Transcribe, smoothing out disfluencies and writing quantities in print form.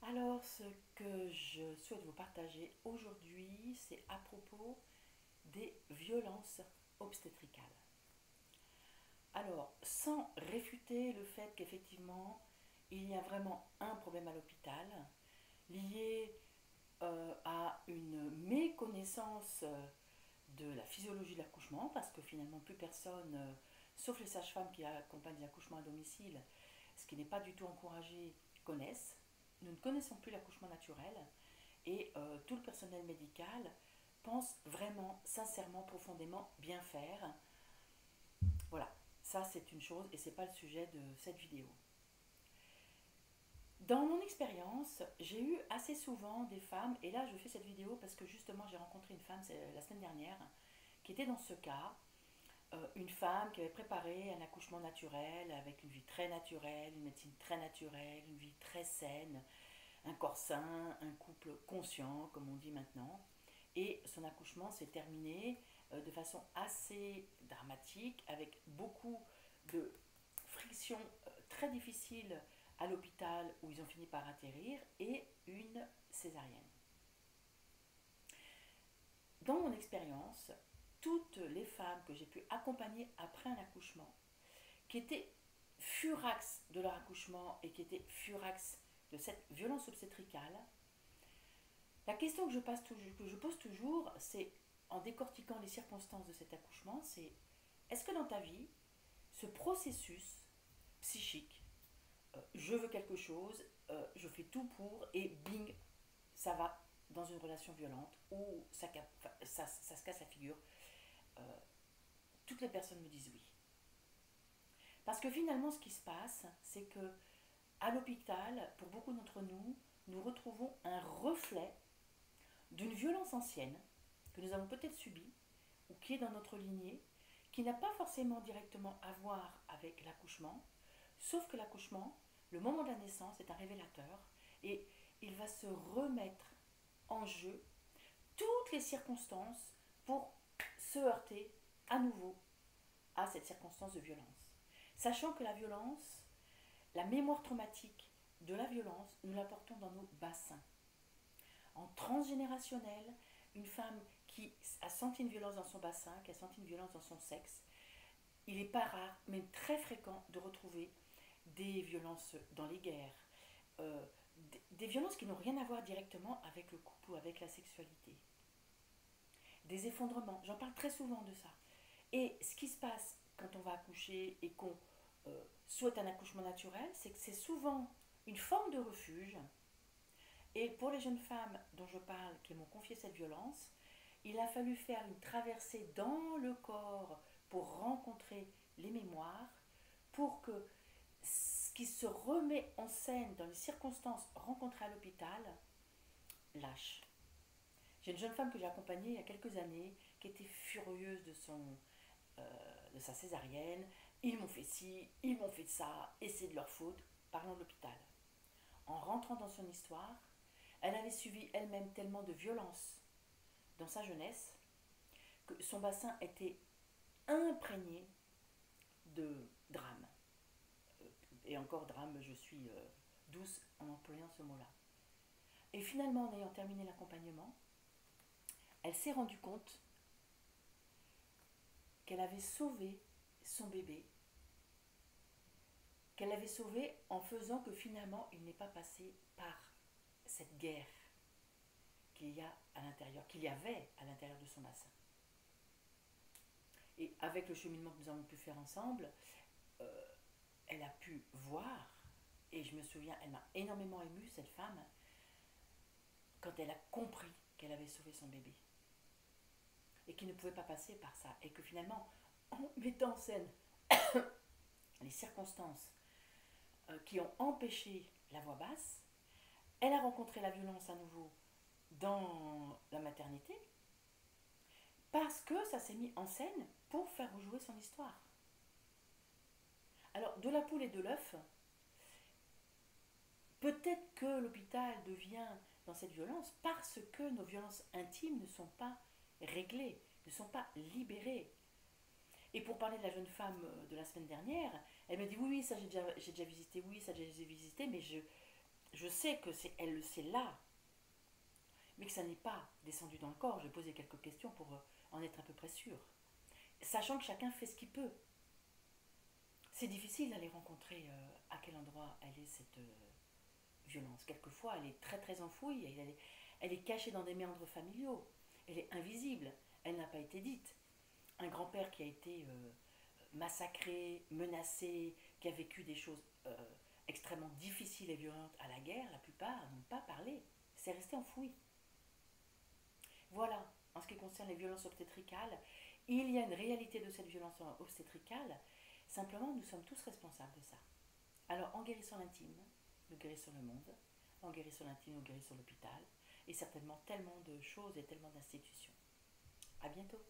Alors, ce que je souhaite vous partager aujourd'hui, c'est à propos des violences obstétricales. Alors, sans réfuter le fait qu'effectivement, il y a vraiment un problème à l'hôpital lié à une méconnaissance de la physiologie de l'accouchement, parce que finalement, plus personne, sauf les sages-femmes qui accompagnent les accouchements à domicile, ce qui n'est pas du tout encouragé, connaissent. Nous ne connaissons plus l'accouchement naturel et tout le personnel médical pense vraiment, sincèrement, profondément bien faire. Voilà, ça c'est une chose et c'est pas le sujet de cette vidéo. Dans mon expérience, j'ai eu assez souvent des femmes, et là je fais cette vidéo parce que justement j'ai rencontré une femme la semaine dernière qui était dans ce cas, une femme qui avait préparé un accouchement naturel avec une vie très naturelle, une médecine très naturelle, une vie très saine, un corps sain, un couple conscient, comme on dit maintenant. Et son accouchement s'est terminé de façon assez dramatique, avec beaucoup de frictions très difficiles à l'hôpital où ils ont fini par atterrir, et une césarienne. Dans mon expérience, toutes les femmes que j'ai pu accompagner après un accouchement, qui étaient furax de leur accouchement et qui étaient furax de cette violence obstétricale, la question que je pose toujours, c'est en décortiquant les circonstances de cet accouchement, c'est est-ce que dans ta vie, ce processus psychique, je veux quelque chose, je fais tout pour, et bing, ça va dans une relation violente où ça se casse la figure, euh, toutes les personnes me disent oui. Parce que finalement, ce qui se passe, c'est que à l'hôpital, pour beaucoup d'entre nous, nous retrouvons un reflet d'une violence ancienne que nous avons peut-être subie ou qui est dans notre lignée, qui n'a pas forcément directement à voir avec l'accouchement, sauf que l'accouchement, le moment de la naissance, est un révélateur et il va se remettre en jeu toutes les circonstances pour se heurter à nouveau à cette circonstance de violence. Sachant que la violence, la mémoire traumatique de la violence, nous la portons dans nos bassins. En transgénérationnel, une femme qui a senti une violence dans son bassin, qui a senti une violence dans son sexe, il n'est pas rare, même très fréquent, de retrouver des violences dans les guerres, euh, des violences qui n'ont rien à voir directement avec le couple ou avec la sexualité. Des effondrements, j'en parle très souvent de ça. Et ce qui se passe quand on va accoucher et qu'on souhaite un accouchement naturel, c'est que c'est souvent une forme de refuge. Et pour les jeunes femmes dont je parle, qui m'ont confié cette violence, il a fallu faire une traversée dans le corps pour rencontrer les mémoires, pour que ce qui se remet en scène dans les circonstances rencontrées à l'hôpital lâche. J'ai une jeune femme que j'ai accompagnée il y a quelques années qui était furieuse de sa césarienne. Ils m'ont fait ci, ils m'ont fait ça, et c'est de leur faute. Parlons de l'hôpital. En rentrant dans son histoire, elle avait subi elle-même tellement de violence dans sa jeunesse que son bassin était imprégné de drame. Et encore drame, je suis douce en employant ce mot-là. Et finalement, en ayant terminé l'accompagnement, elle s'est rendue compte qu'elle avait sauvé son bébé, qu'elle l'avait sauvé en faisant que finalement il n'est pas passé par cette guerre qu'il y avait à l'intérieur de son bassin. Et avec le cheminement que nous avons pu faire ensemble, euh, elle a pu voir, et je me souviens, elle m'a énormément émue, cette femme, quand elle a compris qu'elle avait sauvé son bébé. Et qu'il ne pouvait pas passer par ça. Et que finalement, en mettant en scène les circonstances qui ont empêché la voix basse, elle a rencontré la violence à nouveau dans la maternité, parce que ça s'est mis en scène pour faire rejouer son histoire. Alors, de la poule et de l'œuf, peut-être que l'hôpital devient dans cette violence parce que nos violences intimes ne sont pas réglées, ne sont pas libérées. Et pour parler de la jeune femme de la semaine dernière, elle me dit oui, oui, ça j'ai déjà visité, oui, ça j'ai déjà visité, mais je sais que c'est là, mais que ça n'est pas descendu dans le corps. Je vais poser quelques questions pour en être à peu près sûre. Sachant que chacun fait ce qu'il peut. C'est difficile d'aller rencontrer à quel endroit elle est cette violence. Quelquefois, elle est très très enfouie, elle est cachée dans des méandres familiaux, elle est invisible, elle n'a pas été dite. Un grand-père qui a été massacré, menacé, qui a vécu des choses extrêmement difficiles et violentes à la guerre, la plupart n'ont pas parlé. C'est resté enfoui. Voilà, en ce qui concerne les violences obstétricales, il y a une réalité de cette violence obstétricale. Simplement, nous sommes tous responsables de ça. Alors, en guérissant l'intime, nous guérissons le monde. En guérissant l'intime, nous guérissons l'hôpital. Et certainement tellement de choses et tellement d'institutions. À bientôt.